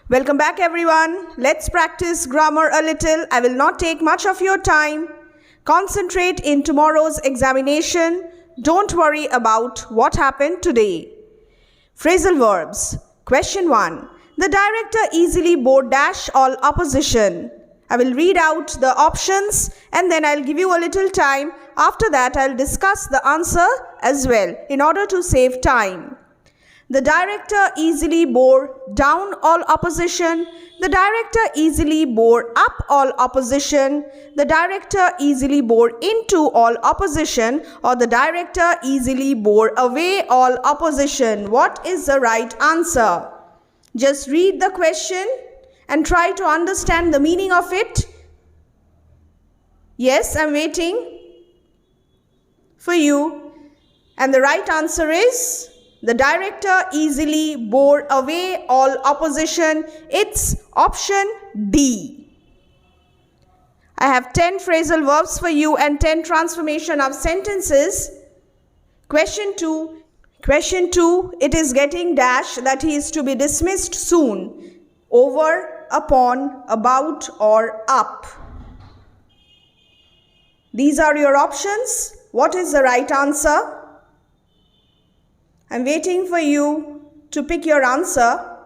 Welcome back everyone. Let's practice grammar a little. I will not take much of your time. Concentrate in tomorrow's examination. Don't worry about what happened today. Phrasal verbs. Question 1. The director easily bore dash all opposition. I will read out the options and then I'll give you a little time. After that, I'll discuss the answer as well in order to save time. The director easily bore down all opposition. The director easily bore up all opposition. The director easily bore into all opposition, or the director easily bore away all opposition. What is the right answer? Just read the question and try to understand the meaning of it. Yes, I'm waiting for you. And the right answer is the director easily bore away all opposition. It's option D. I have 10 phrasal verbs for you and 10 transformation of sentences. Question 2. Question 2. It is getting dash, that he is to be dismissed soon. Over, upon, about or up. These are your options. What is the right answer? I'm waiting for you to pick your answer.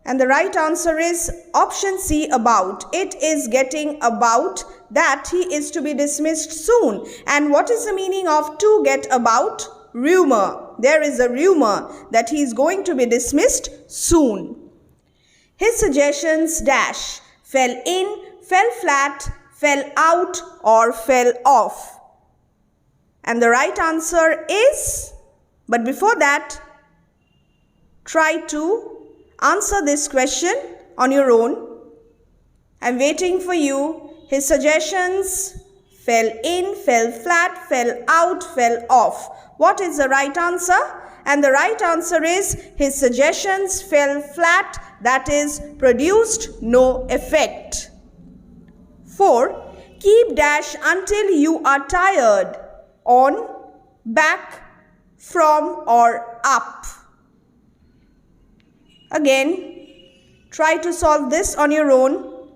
And the right answer is option C, about. It is getting about that he is to be dismissed soon. And what is the meaning of to get about? Rumor. There is a rumor that he is going to be dismissed soon. His suggestions dash fell in, fell flat, fell out or fell off. And the right answer is, but before that, try to answer this question on your own. I'm waiting for you. His suggestions fell in, fell flat, fell out, fell off. What is the right answer? And the right answer is his suggestions fell flat, that is, produced no effect. 4. Keep dash until you are tired. On, back, from or up. Again, try to solve this on your own.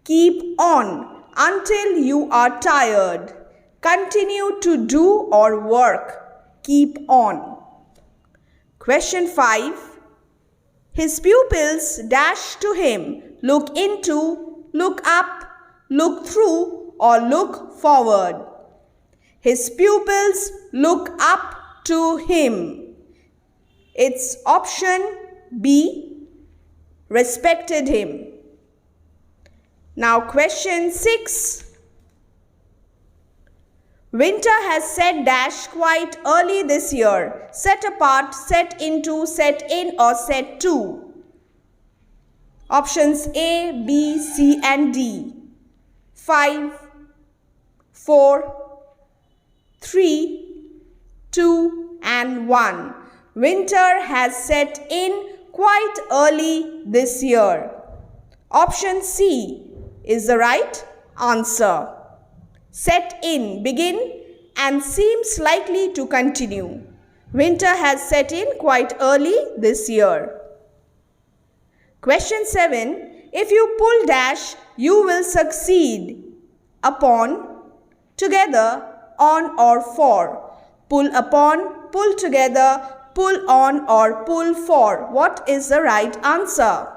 Keep on until you are tired. Continue to do or work. Keep on. Question 5. His pupils dash to him. Look into, look up, look through or look forward. His pupils look up to him. It's option B, respected him. Now question 6. Winter has set dash quite early this year. Set apart, set into, set in or set to. Options A, B, C and D. 5, 4, 3, 2 and 1. Winter has set in quite early this year. Option C is the right answer. Set in, begin and seems likely to continue. Winter has set in quite early this year. Question 7. If you pull dash, you will succeed. Upon, together, on or for. Pull upon, pull together, pull on or pull for. What is the right answer?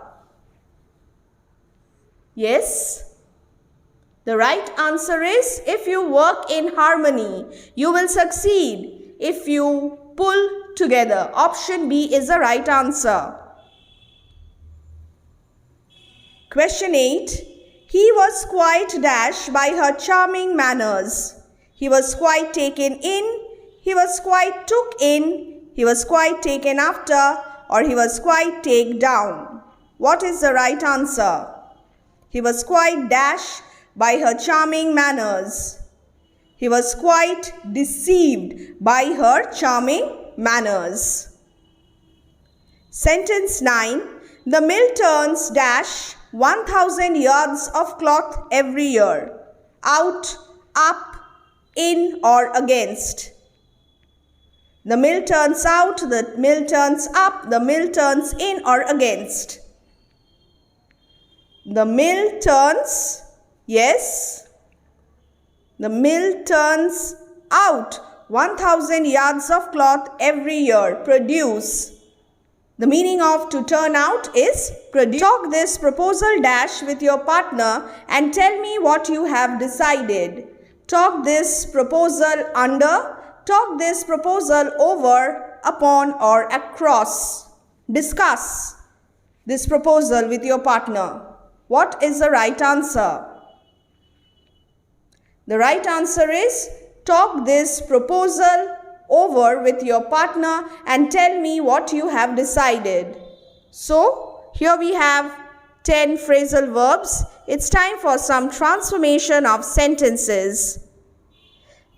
Yes? The right answer is if you work in harmony, you will succeed. If you pull together. Option B is the right answer. Question 8. He was quite dashed by her charming manners. He was quite taken in. He was quite took in. He was quite taken after. Or he was quite take down. What is the right answer? He was quite dashed by her charming manners. He was quite deceived by her charming manners. Sentence 9. The mill turns dash 1,000 yards of cloth every year. Out, up, in or against. The mill turns out, the mill turns up, the mill turns in or against. The mill turns, yes. The mill turns out 1,000 yards of cloth every year. Produce. The meaning of to turn out is produce. Talk this proposal dash with your partner and tell me what you have decided. Talk this proposal under. Talk this proposal over, upon or across. Discuss this proposal with your partner. What is the right answer? The right answer is talk this proposal over with your partner and tell me what you have decided. So, here we have 10 phrasal verbs. It's time for some transformation of sentences.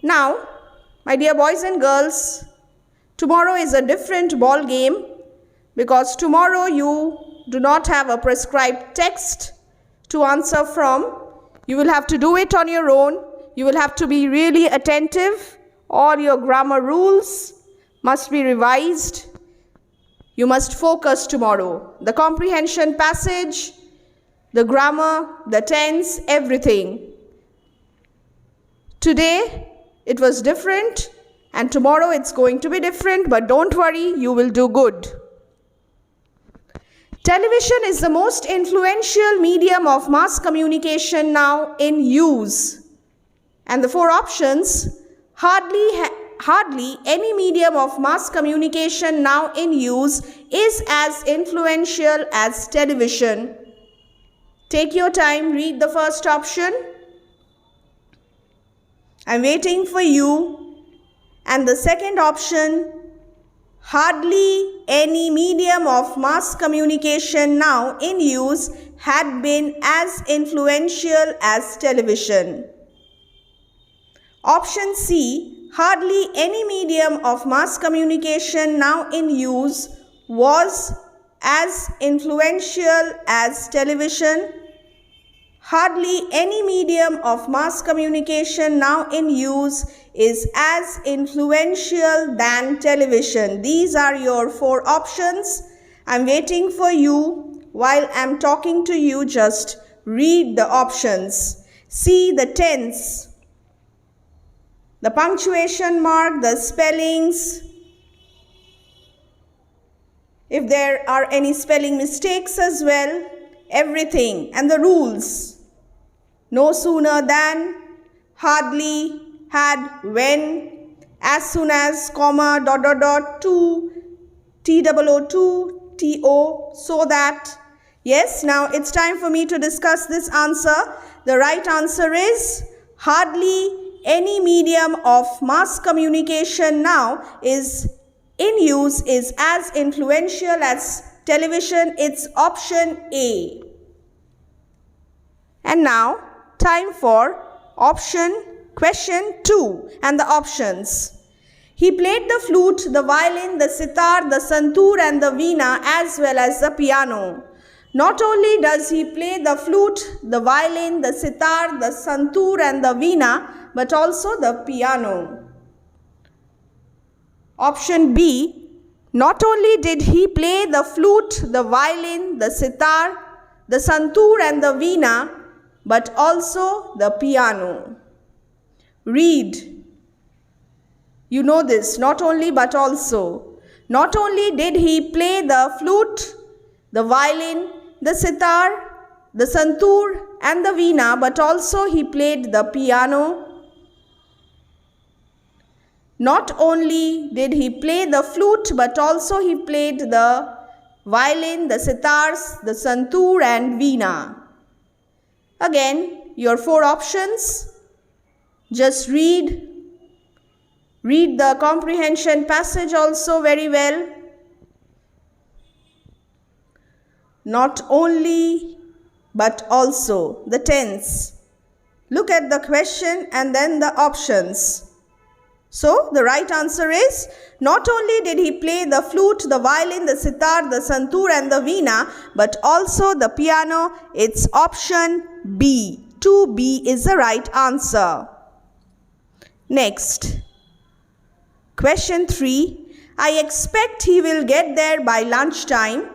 Now, my dear boys and girls, tomorrow is a different ball game because tomorrow you do not have a prescribed text to answer from. You will have to do it on your own. You will have to be really attentive. All your grammar rules must be revised. You must focus tomorrow. The comprehension passage, the grammar, the tense, everything. Today it was different and tomorrow it's going to be different, but don't worry, you will do good. Television is the most influential medium of mass communication now in use. And the 4 options, hardly any medium of mass communication now in use is as influential as television. Take your time, read the first option. I'm waiting for you. And the second option, hardly any medium of mass communication now in use had been as influential as television. Option C, hardly any medium of mass communication now in use was as influential as television. Hardly any medium of mass communication now in use is as influential than television. These are your 4 options. I'm waiting for you. While I'm talking to you, just read the options. See the tense, the punctuation mark, the spellings. If there are any spelling mistakes as well, everything, and the rules. No sooner than, hardly, had, when, as soon as, comma, ... to, TOO, TO, so that. Yes, now it's time for me to discuss this answer. The right answer is hardly any medium of mass communication now is in use is as influential as television. It's option A. And now, time for question 2 and the options. He played the flute, the violin, the sitar, the santoor and the veena as well as the piano. Not only does he play the flute, the violin, the sitar, the santoor and the veena, but also the piano. Option B, not only did he play the flute, the violin, the sitar, the santoor and the veena, but also the piano. Read. You know this, not only but also. Not only did he play the flute, the violin, the sitar, the santoor and the veena, but also he played the piano. Not only did he play the flute, but also he played the violin, the sitars, the santoor and veena. Again, your 4 options. Just read the comprehension passage also very well. Not only, but also, the tense. Look at the question and then the options. So, the right answer is, not only did he play the flute, the violin, the sitar, the santoor and the veena, but also the piano. It's option B. 2B is the right answer. Next, question 3. I expect he will get there by lunchtime.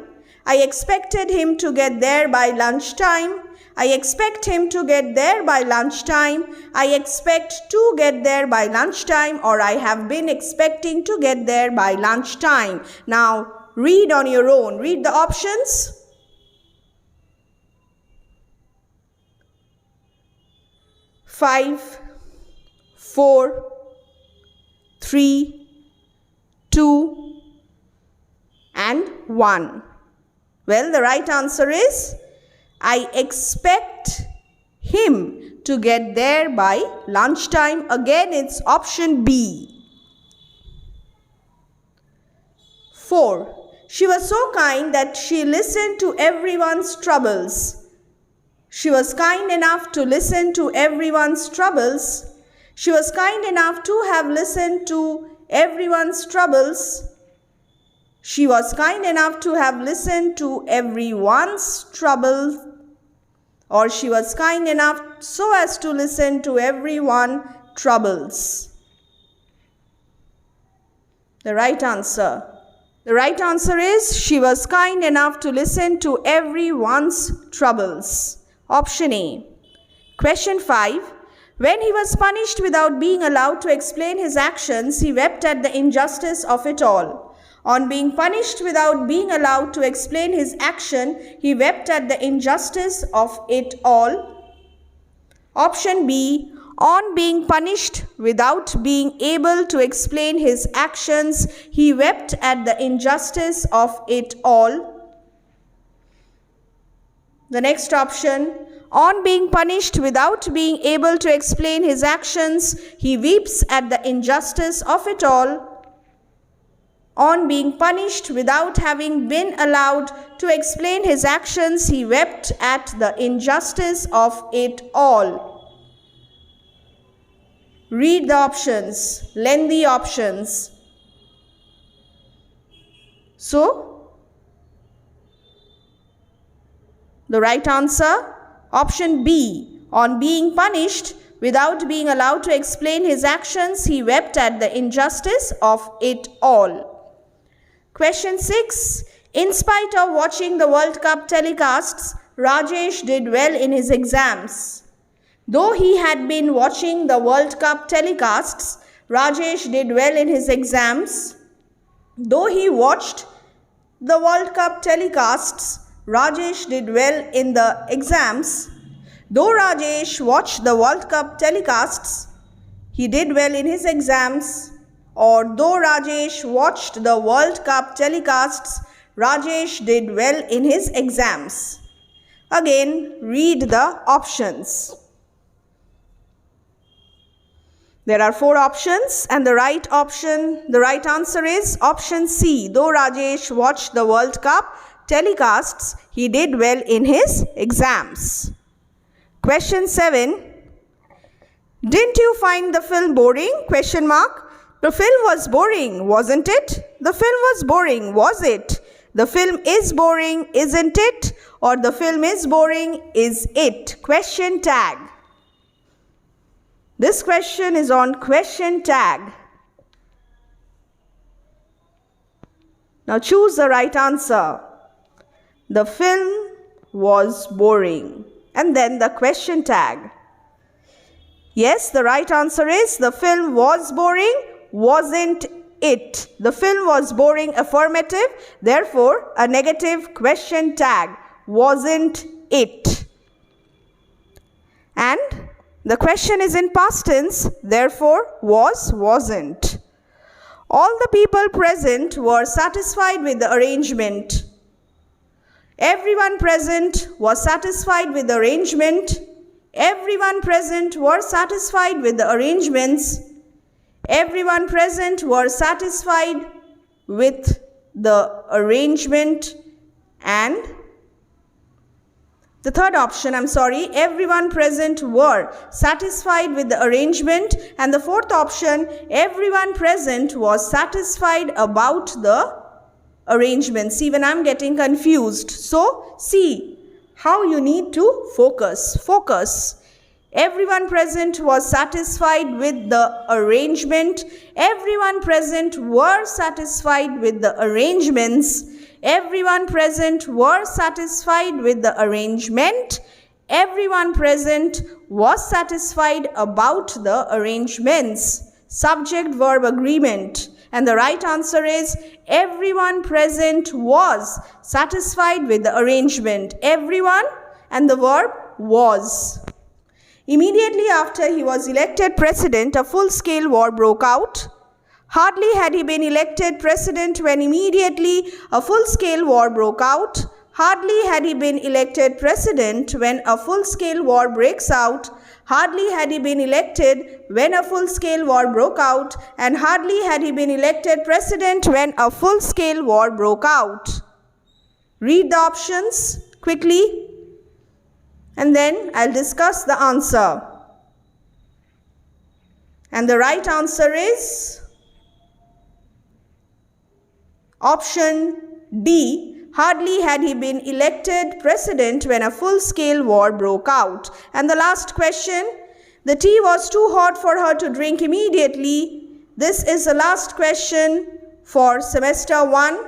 I expected him to get there by lunchtime. I expect him to get there by lunchtime. I expect to get there by lunchtime, or I have been expecting to get there by lunchtime. Now, read on your own. Read the options. Five, 4, 3, 2, and 1. Well, the right answer is I expect him to get there by lunchtime. Again, it's option B. 4. She was so kind that she listened to everyone's troubles. She was kind enough to listen to everyone's troubles. She was kind enough to have listened to everyone's troubles. She was kind enough to have listened to everyone's trouble, or she was kind enough so as to listen to everyone's troubles. The right answer. The right answer is she was kind enough to listen to everyone's troubles. Option A. Question 5. When he was punished without being allowed to explain his actions, he wept at the injustice of it all. On being punished without being allowed to explain his action, he wept at the injustice of it all. Option B. On being punished without being able to explain his actions, he wept at the injustice of it all. The next option. On being punished without being able to explain his actions, he weeps at the injustice of it all. On being punished without having been allowed to explain his actions, he wept at the injustice of it all. Read the options, lengthy options. So, the right answer, option B. On being punished without being allowed to explain his actions, he wept at the injustice of it all. Question 6. In spite of watching the World Cup telecasts, Rajesh did well in his exams. Though he had been watching the World Cup telecasts, Rajesh did well in his exams. Though he watched the World Cup telecasts, Rajesh did well in the exams. Though Rajesh watched the World Cup telecasts, he did well in his exams. Or though Rajesh watched the World Cup telecasts, Rajesh did well in his exams. Again, read the options. There are 4 options, and the right answer is option C. Though Rajesh watched the World Cup telecasts, he did well in his exams. Question 7. Didn't you find the film boring? Question mark. The film was boring, wasn't it? The film was boring, was it? The film is boring, isn't it? Or the film is boring, is it? Question tag. This question is on question tag. Now choose the right answer. The film was boring. And then the question tag. Yes, the right answer is the film was boring, wasn't it? The film was boring, affirmative. Therefore, a negative question tag. Wasn't it? And the question is in past tense. Therefore, was, wasn't. All the people present were satisfied with the arrangement. Everyone present was satisfied with the arrangement. Everyone present were satisfied with the arrangements. Everyone present were satisfied with the arrangement. And the third option, everyone present were satisfied with the arrangement. And the fourth option, everyone present was satisfied about the arrangement. See, when I'm getting confused. So, see how you need to focus. Focus. Everyone present was satisfied with the arrangement. Everyone present were satisfied with the arrangements. Everyone present were satisfied with the arrangement. Everyone present was satisfied about the arrangements. Subject-verb agreement. And the right answer is everyone present was satisfied with the arrangement. Everyone and the verb was. Immediately after he was elected president, a full-scale war broke out. Hardly had he been elected president when immediately a full-scale war broke out. Hardly had he been elected president when a full-scale war breaks out. Hardly had he been elected when a full-scale war broke out. And hardly had he been elected president when a full-scale war broke out. Read the options quickly and then I'll discuss the answer. And the right answer is option D. Hardly had he been elected president when a full-scale war broke out. And the last question, the tea was too hot for her to drink immediately. This is the last question for semester 1.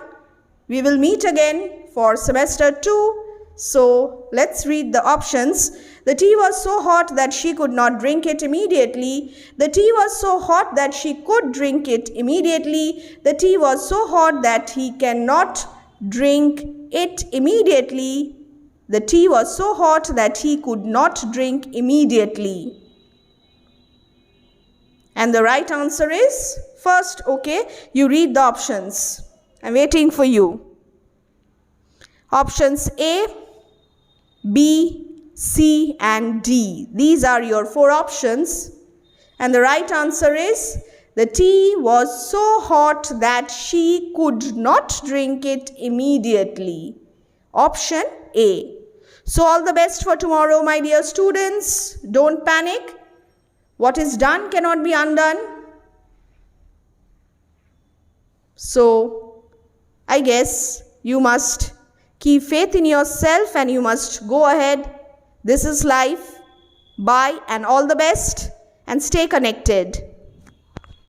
We will meet again for semester 2. So let's read the options. The tea was so hot that she could not drink it immediately. The tea was so hot that she could drink it immediately. The tea was so hot that he cannot drink it immediately. The tea was so hot that he could not drink immediately. And the right answer is first, okay, you read the options. I'm waiting for you. Options A, B, C and D. These are your 4 options. And the right answer is the tea was so hot that she could not drink it immediately. Option A. So all the best for tomorrow, my dear students. Don't panic. What is done cannot be undone. So I guess you must keep faith in yourself and you must go ahead. This is life. Bye and all the best and stay connected.